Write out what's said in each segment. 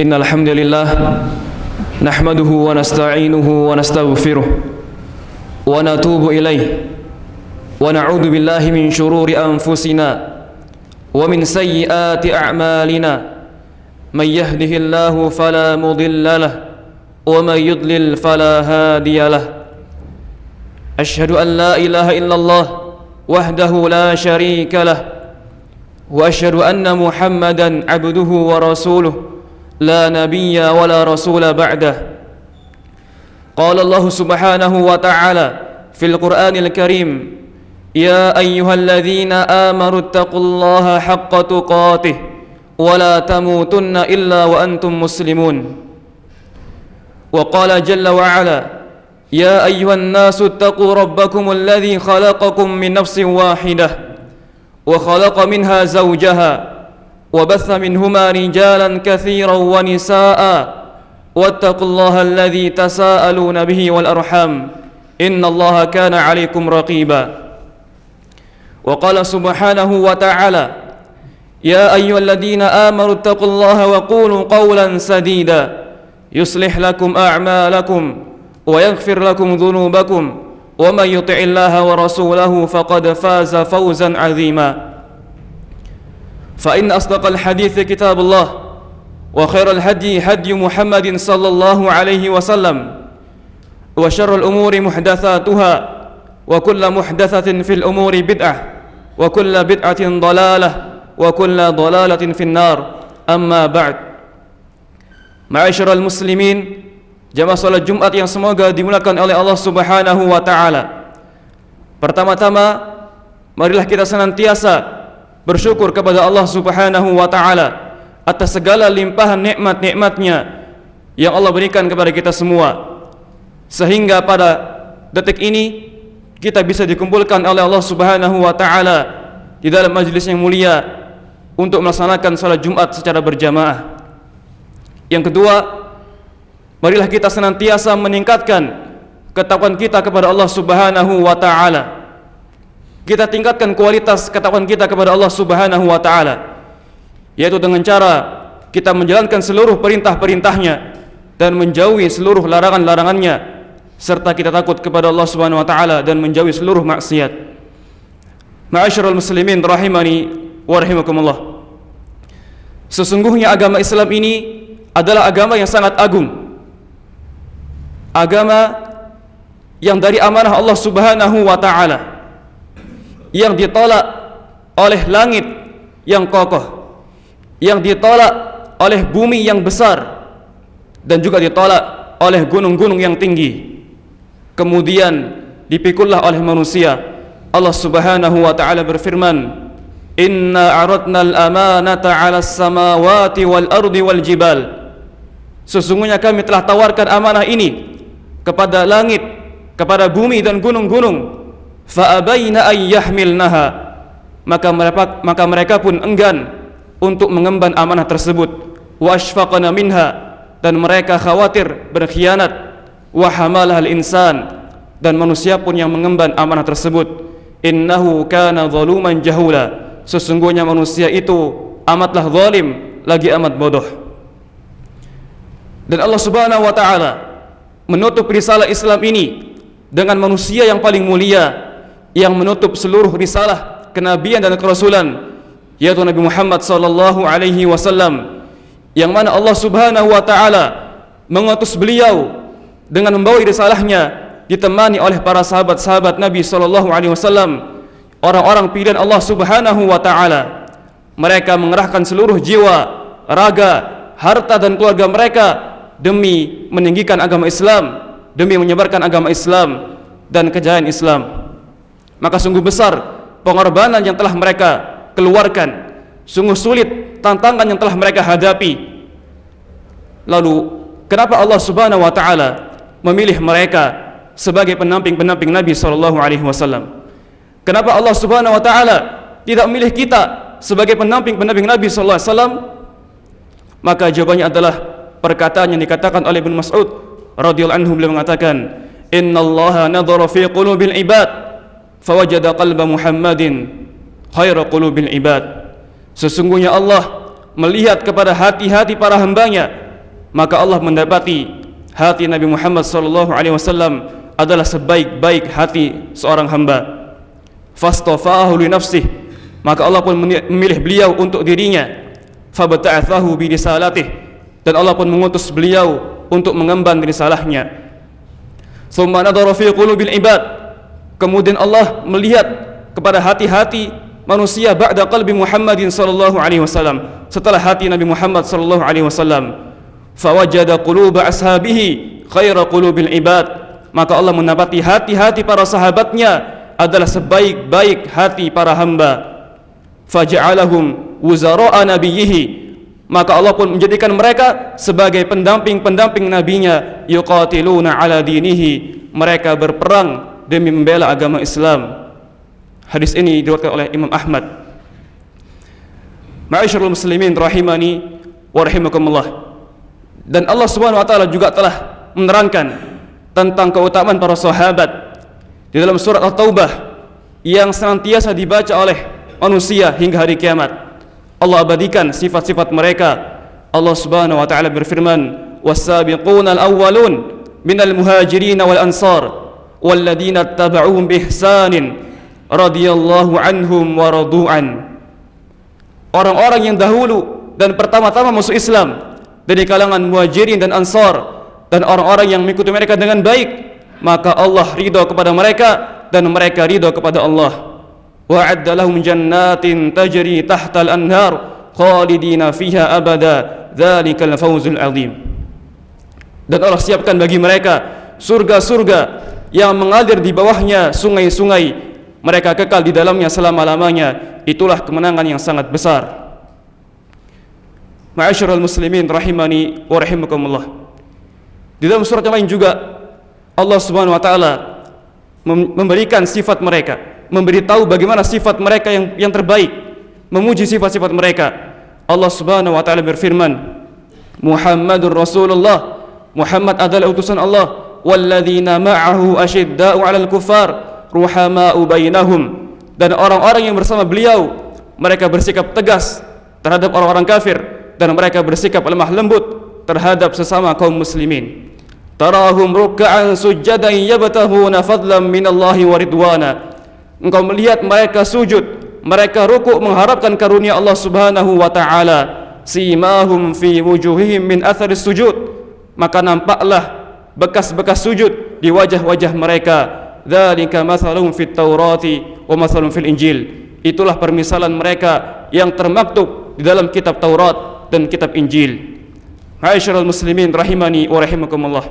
إن الحمد لله نحمده ونستعينه ونستغفره ونتوب إليه ونعوذ بالله من شرور أنفسنا ومن سيئات أعمالنا من يهده الله فلا مضل له ومن يضلل فلا هادي له أشهد أن لا إله إلا الله وحده لا شريك له وأشهد أن محمدا عبده ورسوله لا نبي ولا رسول بعده قال الله سبحانه وتعالى في القرآن الكريم يا أيها الذين آمنوا اتقوا الله حق تقاته ولا تموتن إلا وأنتم مسلمون وقال جل وعلا يا أيها الناس اتقوا ربكم الذي خلقكم من نفس واحدة وخلق منها زوجها وبث منهما رجالا كثيرا ونساء واتقوا الله الذي تساءلون به والأرحام إن الله كان عليكم رقيبا وقال سبحانه وتعالى يا أيها الذين آمنوا اتقوا الله وقولوا قولا سديدا يصلح لكم أعمالكم ويغفر لكم ذنوبكم ومن يطع الله ورسوله فقد فاز فوزا عظيما فإن أصدق الحديث كتاب الله وخير الهدي هدي محمد صلى الله عليه وسلم وشر الأمور محدثاتها وكل محدثة في الأمور بدعة وكل بدعة ضلالة وكل ضلالة في النار أما بعد Ma'asyiral muslimin, jamaah salat Jumat yang semoga dimuliakan oleh Allah Subhanahu wa taala. Pertama-tama, marilah kita senantiasa bersyukur kepada Allah Subhanahu wa taala atas segala limpahan nikmat-nikmatnya yang Allah berikan kepada kita semua, sehingga pada detik ini kita bisa dikumpulkan oleh Allah Subhanahu wa taala di dalam majelis yang mulia untuk melaksanakan salat Jumat secara berjamaah. Yang kedua, marilah kita senantiasa meningkatkan ketakwaan kita kepada Allah Subhanahu wa taala. Kita tingkatkan kualitas ketakwaan kita kepada Allah Subhanahu wa taala, yaitu dengan cara kita menjalankan seluruh perintah-perintahnya dan menjauhi seluruh larangan-larangannya, serta kita takut kepada Allah Subhanahu wa taala dan menjauhi seluruh maksiat. Ma'asyiral muslimin rahimani wa rahimakumullah. Sesungguhnya agama Islam ini adalah agama yang sangat agung, agama yang dari amanah Allah Subhanahu wa ta'ala, yang ditolak oleh langit yang kokoh, yang ditolak oleh bumi yang besar, dan juga ditolak oleh gunung-gunung yang tinggi, kemudian dipikullah oleh manusia. Allah Subhanahu wa ta'ala berfirman, Inna aradna al-amanata 'ala as-samawati wal ardi wal jibal. Sesungguhnya kami telah tawarkan amanah ini kepada langit, kepada bumi dan gunung-gunung. Fa'abaina ay yahmilnaha, maka mereka pun enggan untuk mengemban amanah tersebut. Wa ashfaqna minha, dan mereka khawatir berkhianat. Wa hamalaha al-insan, dan manusia pun yang mengemban amanah tersebut. Innahu kana zaluman jahula, sesungguhnya manusia itu amatlah zalim lagi amat bodoh. Dan Allah Subhanahu wa ta'ala menutup risalah Islam ini dengan manusia yang paling mulia, yang menutup seluruh risalah kenabian dan kerasulan, yaitu Nabi Muhammad sallallahu alaihi wasallam, yang mana Allah Subhanahu wa ta'ala mengutus beliau dengan membawa risalahnya ditemani oleh para sahabat-sahabat Nabi sallallahu alaihi wasallam, orang-orang pilihan Allah Subhanahu wa ta'ala. Mereka mengerahkan seluruh jiwa, raga, harta dan keluarga mereka demi meninggikan agama Islam, demi menyebarkan agama Islam dan kejayaan Islam. Maka sungguh besar pengorbanan yang telah mereka keluarkan, sungguh sulit tantangan yang telah mereka hadapi. Lalu kenapa Allah Subhanahu wa ta'ala memilih mereka sebagai pendamping-pendamping Nabi sallallahu alaihi wasallam? Kenapa Allah Subhanahu wa ta'ala tidak memilih kita sebagai pendamping-pendamping Nabi sallallahu alaihi wasallam? Maka jawabannya adalah perkataan yang dikatakan oleh Ibnu Mas'ud radhiyallahu anhu. Beliau mengatakan, "Innallaha nadhara fi qulubil ibad fawajada qalba Muhammadin khaira qulubil ibad." Sesungguhnya Allah melihat kepada hati-hati para hambanya maka Allah mendapati hati Nabi Muhammad sallallahu alaihi wasallam adalah sebaik-baik hati seorang hamba. Fastafahu li nafsihi, maka Allah pun memilih beliau untuk dirinya. Fabta'athahu bi risalatihi, dan Allah pun mengutus beliau untuk mengemban risalahnya. Tsumma nadhara fi qulubil ibad, kemudian Allah melihat kepada hati-hati manusia ba'da qalbi Muhammadin sallallahu alaihi wasallam, setelah hati Nabi Muhammad sallallahu alaihi wasallam. Fawajada quluba ashabihi khaira qulubil ibad, maka Allah mendapati hati-hati para sahabatnya adalah sebaik-baik hati para hamba. Faja'alahum wuzara'a nabiyhi, maka Allah pun menjadikan mereka sebagai pendamping-pendamping nabinya. Yuqatiluna ala dinihi, mereka berperang demi membela agama Islam. Hadis ini diriwayatkan oleh Imam Ahmad. Ma'asyiral muslimin rahimani wa rahimakumullah. Dan Allah Subhanahu wa taala juga telah menerangkan tentang keutamaan para sahabat di dalam surat At-Taubah yang senantiasa dibaca oleh manusia hingga hari kiamat. Allah abadikan sifat-sifat mereka. Allah Subhanahu wa taala berfirman, "Was-sabiqunal awwalun minal muhajirin wal ansar walladzina ittaba'uuhum biihsanin radhiyallahu anhum wa radu'an." Orang-orang yang dahulu dan pertama-tama masuk Islam dari kalangan muhajirin dan ansar, dan orang-orang yang mengikuti mereka dengan baik, maka Allah ridha kepada mereka dan mereka ridha kepada Allah. Wa'adda lahum jannatin tajri tahtal anhar khalidina fiha abada dzalikal fawzul azim. Dan Allah siapkan bagi mereka surga-surga yang mengalir di bawahnya sungai-sungai, mereka kekal di dalamnya selama-lamanya. Itulah kemenangan yang sangat besar. Ma'asyiral muslimin rahimani wa rahimakumullah. Di dalam surat yang lain juga Allah Subhanahu wa taala memberikan sifat mereka, memberitahu bagaimana sifat mereka yang terbaik, memuji sifat-sifat mereka. Allah Subhanahu wa taala berfirman, Muhammadur Rasulullah, Muhammad adalah utusan Allah, walladzina ma'ahu asyidda'u 'alal kuffar ruhama'u bainahum, dan orang-orang yang bersama beliau mereka bersikap tegas terhadap orang-orang kafir dan mereka bersikap lemah lembut terhadap sesama kaum muslimin. Tarahum ruk'an sujjadan yabtaghuna fadlan minallahi wa ridwana. Engkau melihat mereka sujud, mereka rukuk mengharapkan karunia Allah Subhanahu wa taala. Simahum fi wujuhihim min atharis sujud, maka nampaklah bekas-bekas sujud di wajah-wajah mereka. Dzalika mathalun fit Taurati wa mathalun fil Injil. Itulah permisalan mereka yang termaktub di dalam kitab Taurat dan kitab Injil. Ma'asyiral muslimin rahimani wa rahimakumullah.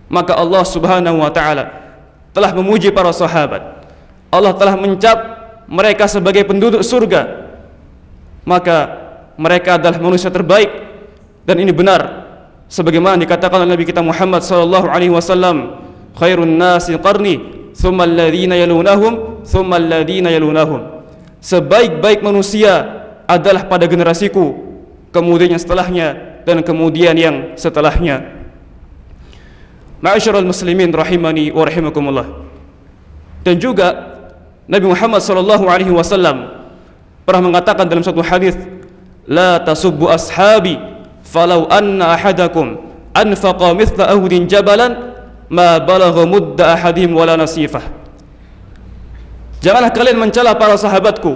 Maka Allah Subhanahu wa taala telah memuji para sahabat. Allah telah mencap mereka sebagai penduduk surga. Maka mereka adalah manusia terbaik, dan ini benar sebagaimana dikatakan oleh Nabi kita Muhammad sallallahu alaihi wasallam, khairun nasi qarni tsumma alladhina yalunahum tsumma alladhina yalunahum. Sebaik-baik manusia adalah pada generasiku, kemudian yang setelahnya, dan kemudian yang setelahnya. Ma'asyiral muslimin rahimani wa rahimakumullah. Dan juga Nabi Muhammad sallallahu alaihi wasallam pernah mengatakan dalam satu hadis, la tasubbu ashabi falau anna ahadakum anfaqa mithla ahudin jabalan ma balagha mudda ahadim wala nasifah. Janganlah kalian mencela para sahabatku,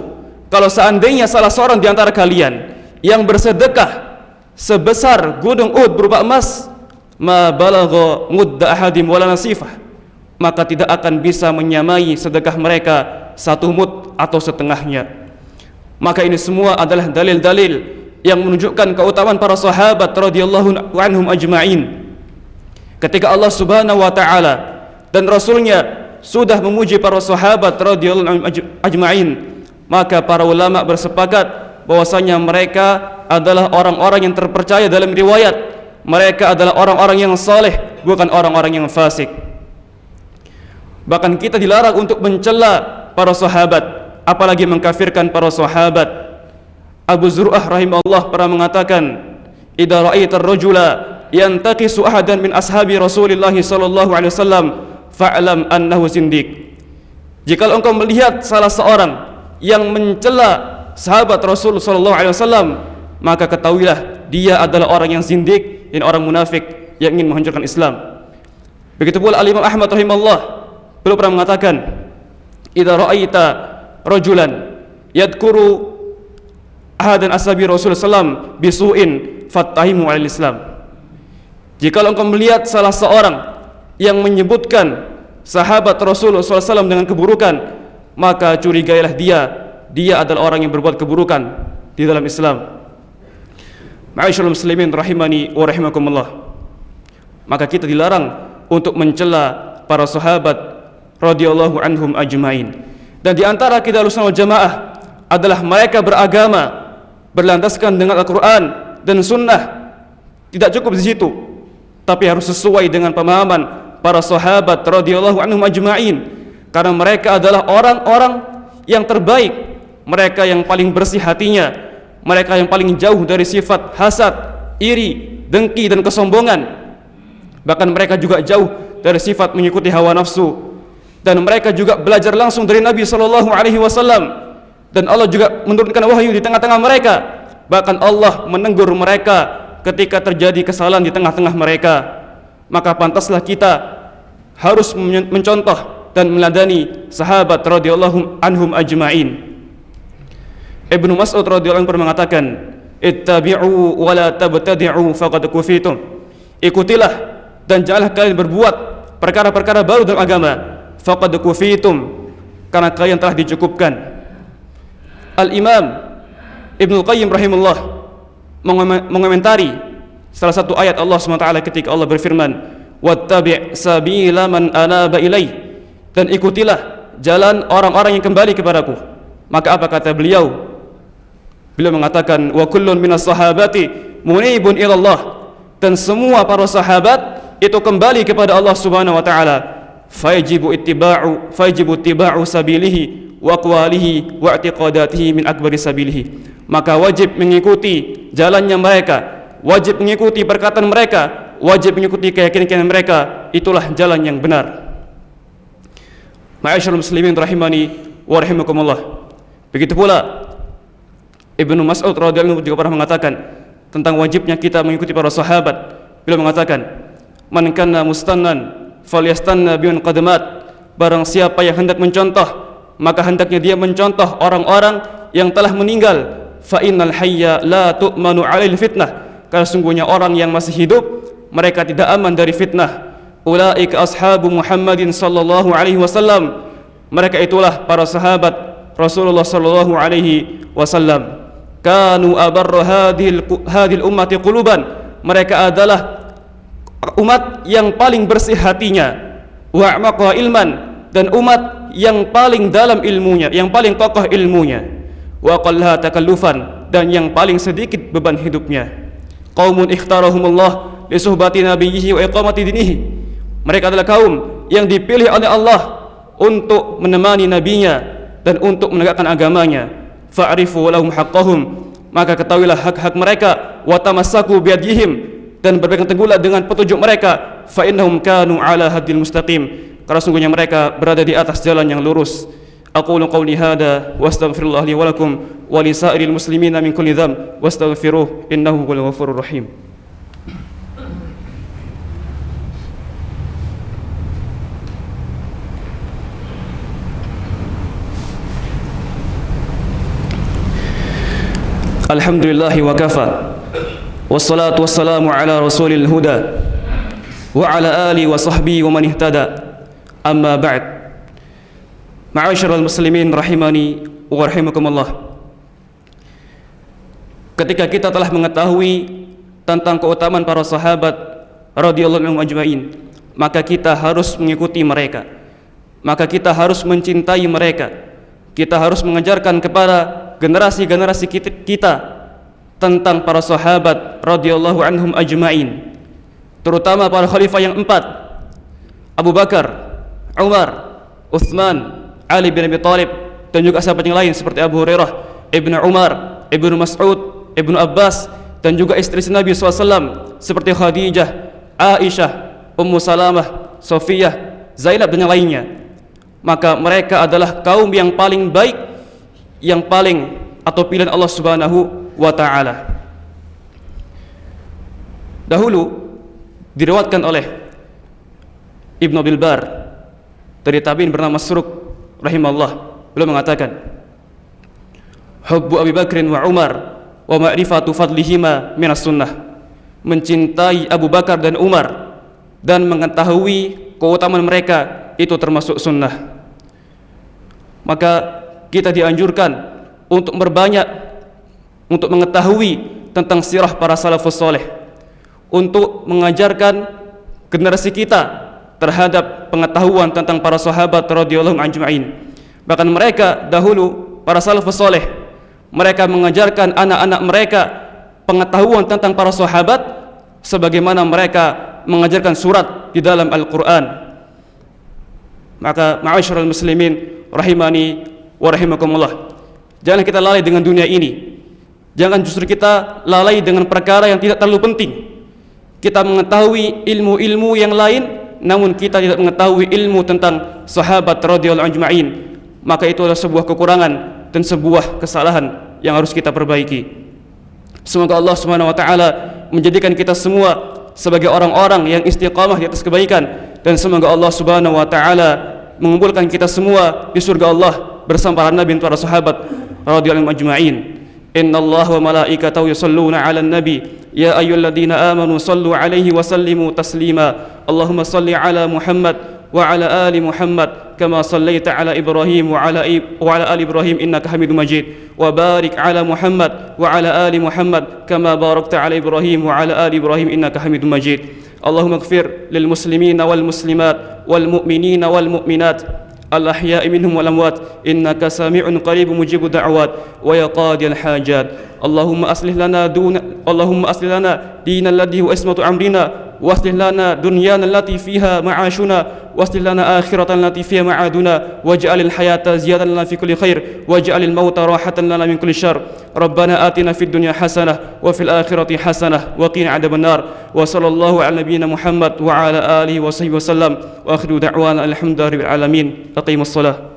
kalau seandainya salah seorang di antara kalian yang bersedekah sebesar gunung Uhud berupa emas, ma balagha mudda ahadim wala nasifah, maka tidak akan bisa menyamai sedekah mereka satu mud atau setengahnya. Maka ini semua adalah dalil-dalil yang menunjukkan keutamaan para sahabat radhiyallahu anhum ajma'in. Ketika Allah Subhanahu wa taala dan Rasulnya sudah memuji para sahabat radhiyallahu anhum ajma'in, maka para ulama bersepakat bahwasanya mereka adalah orang-orang yang terpercaya dalam riwayat. Mereka adalah orang-orang yang saleh, bukan orang-orang yang fasik. Bahkan kita dilarang untuk mencela para sahabat, apalagi mengkafirkan para sahabat. Abu Zur'ah rahimahullah pernah mengatakan, idza ra'aitar rajula yantaqisu ahadan min ashabi Rasulillah sallallahu alaihi wasallam fa'lam annahu zindiq. Jika engkau melihat salah seorang yang mencela sahabat Rasul sallallahu alaihi wasallam, maka ketahuilah dia adalah orang yang zindik dan orang munafik yang ingin menghancurkan Islam. Begitu pula Al-Imam Ahmad rahimahullah, beliau pernah mengatakan, idza ra'aita rajulan yadhkuru ahadan ashabi Rasulullah sallam bisu'in fattahimu alal Islam. Jika engkau melihat salah seorang yang menyebutkan sahabat Rasulullah SAW dengan keburukan, maka curigailah dia adalah orang yang berbuat keburukan di dalam Islam. Ma'asyiral muslimin rahimani wa rahimakumullah. Maka kita dilarang untuk mencela para sahabat radhiyallahu anhum ajmain. Dan di antara kita Ahlussunnah wal Jamaah adalah mereka beragama berlandaskan dengan Al-Quran dan Sunnah. Tidak cukup di situ, tapi harus sesuai dengan pemahaman para sahabat radhiyallahu anhum ajma'in, karena mereka adalah orang-orang yang terbaik, mereka yang paling bersih hatinya, mereka yang paling jauh dari sifat hasad, iri, dengki dan kesombongan. Bahkan mereka juga jauh dari sifat mengikuti hawa nafsu, dan mereka juga belajar langsung dari Nabi sallallahu alaihi wasallam, dan Allah juga menurunkan wahyu di tengah-tengah mereka. Bahkan Allah menegur mereka ketika terjadi kesalahan di tengah-tengah mereka. Maka pantaslah kita harus mencontoh dan meladani sahabat radhiyallahu anhum ajma'in. Ibnu Mas'ud radhiyallahu anhu pernah mengatakan, ittabi'u wa la tabtadi'u faqad kufitum. Ikutilah dan janganlah kalian berbuat perkara-perkara baru dalam agama, faqad kufitum, karena kalian telah dicukupkan. Al-Imam Ibnu Qayyim rahimahullah mengomentari salah satu ayat Allah SWT ketika Allah berfirman, wattabi' sabila man anaba ilai, dan ikutilah jalan orang-orang yang kembali kepadaku. Maka apa kata beliau? Beliau mengatakan, wa kullun minas sahabati munibun ilallah, dan semua para sahabat itu kembali kepada Allah Subhanahu wa taala. Fayajibu ittiba'u sabilihi wa aqwalihi wa i'tiqadatihi min akbari sabilihi. Maka wajib mengikuti jalannya mereka, wajib mengikuti perkataan mereka, wajib mengikuti keyakinan mereka. Itulah jalan yang benar. Ma'asyiral muslimin rahimani wa rahimakumullah. Begitu pula Ibnu Mas'ud radhiyallahu anhu juga pernah mengatakan tentang wajibnya kita mengikuti para sahabat. Beliau mengatakan, man kana mustannan falyastanna biman qadamat. Barang siapa yang hendak mencontoh, maka hendaknya dia mencontoh orang-orang yang telah meninggal. Fa innal hayya la tu'manu 'alail fitnah. Karena sungguhnya orang yang masih hidup, mereka tidak aman dari fitnah. Ulaika ashabu Muhammadin sallallahu alaihi wasallam. Mereka itulah para sahabat Rasulullah sallallahu alaihi wasallam. Kanu abarra hadhil ummati quluban. Mereka adalah umat yang paling bersih hatinya, wa a'maqa ilman, dan umat yang paling dalam ilmunya, yang paling kokoh ilmunya, wa qallaha takallufan, dan yang paling sedikit beban hidupnya. Qaumun ikhtarahumullah li suhbati nabiyhi wa iqamati dinihi. Mereka adalah kaum yang dipilih oleh Allah untuk menemani nabinya dan untuk menegakkan agamanya. Fa'rifu lahum haqqahum, maka ketahuilah hak-hak mereka, wa tamassaku biadihim, dan berpegang teguhlah dengan petunjuk mereka. Fa innahum kanu ala hadil mustaqim, karena sungguhnya mereka berada di atas jalan yang lurus. Aqulu qawli hada wa astaghfirullah li wa lakum wa li sa'iril muslimina min kulli dhanb wastaghfiruh innahu huwal ghafurur rahim. Alhamdulillahi wa kafa, wassalatu wassalamu ala rasulil huda wa ala alihi wa sahbihi wa man ihtada. Amma ba'd. Ma'asyiral muslimin rahimani wa rahimakumullah. Ketika kita telah mengetahui tentang keutamaan para sahabat radhiyallahu anhum ajma'in, maka kita harus mengikuti mereka, maka kita harus mencintai mereka. Kita harus mengajarkan kepada generasi-generasi kita tentang para sahabat radhiyallahu anhum ajma'in, terutama para khalifah yang 4, Abu Bakar, Umar, Utsman, Ali bin Abi Thalib, dan juga sahabat yang lain seperti Abu Hurairah, Ibnu Umar, Ibnu Mas'ud, Ibnu Abbas, dan juga istri Nabi SAW seperti Khadijah, Aisyah, Ummu Salamah, Sofiyah, Zainab, dan yang lainnya. Maka mereka adalah kaum yang paling baik, yang paling atau pilihan Allah Subhanahu wa ta'ala. Dahulu diriwayatkan oleh Ibnu Abdul Bar dari tabi'in bernama Masruq rahimahullah, beliau mengatakan, hubbu Abi Bakrin wa Umar wa ma'rifatu fadlihima minas sunnah. Mencintai Abu Bakar dan Umar dan mengetahui keutamaan mereka itu termasuk sunnah. Maka kita dianjurkan untuk berbanyak untuk mengetahui tentang sirah para salafus soleh, untuk mengajarkan generasi kita terhadap pengetahuan tentang para sahabat radhiyallahu ajma'in. Bahkan mereka dahulu, para salafus soleh, mereka mengajarkan anak-anak mereka pengetahuan tentang para sahabat sebagaimana mereka mengajarkan surat di dalam Al-Quran. Maka ma'asyiral muslimin rahimani wa rahimakumullah, jangan kita lalai dengan dunia ini. Jangan justru kita lalai dengan perkara yang tidak terlalu penting. Kita mengetahui ilmu-ilmu yang lain, namun kita tidak mengetahui ilmu tentang sahabat radhiyallahu ajma'in. Maka itu adalah sebuah kekurangan dan sebuah kesalahan yang harus kita perbaiki. Semoga Allah Subhanahu wa taala menjadikan kita semua sebagai orang-orang yang istiqamah di atas kebaikan, dan semoga Allah Subhanahu wa taala mengumpulkan kita semua di surga Allah bersama para nabi dan para sahabat radhiyallahu ajma'in. Innallaha wa malaikatahu yusholluna 'alan nabi ya ayyuhalladzina amanu shallu 'alaihi wa sallimu taslima. Allahumma shalli 'ala Muhammad وعلى آل محمد كما صليت على إبراهيم وعلى آل إبراهيم إنك حميد مجيد وبارك على محمد وعلى آل محمد كما باركت على إبراهيم وعلى آل إبراهيم إنك حميد مجيد اللهم اغفر للمسلمين والمسلمات والمؤمنين والمؤمنات الأحياء منهم والأموات إنك سميع قريب مجيب الدعوات ويا قاضي الحاجات اللهم أصلح لنا دينا الذي هو عصمة أمرنا واصلح لنا دنيانا التي فيها معاشنا واصلح لنا آخرة التي فيها معادنا واجعل الحياة زيادة لنا في كل خير واجعل الموت راحة لنا من كل شر ربنا آتنا في الدنيا حسنة وفي الآخرة حسنة وقنا عذاب النار وصلى الله على نبينا محمد وعلى آله وصحبه وسلم وآخر دعوانا الحمد لله رب العالمين أقيموا الصلاة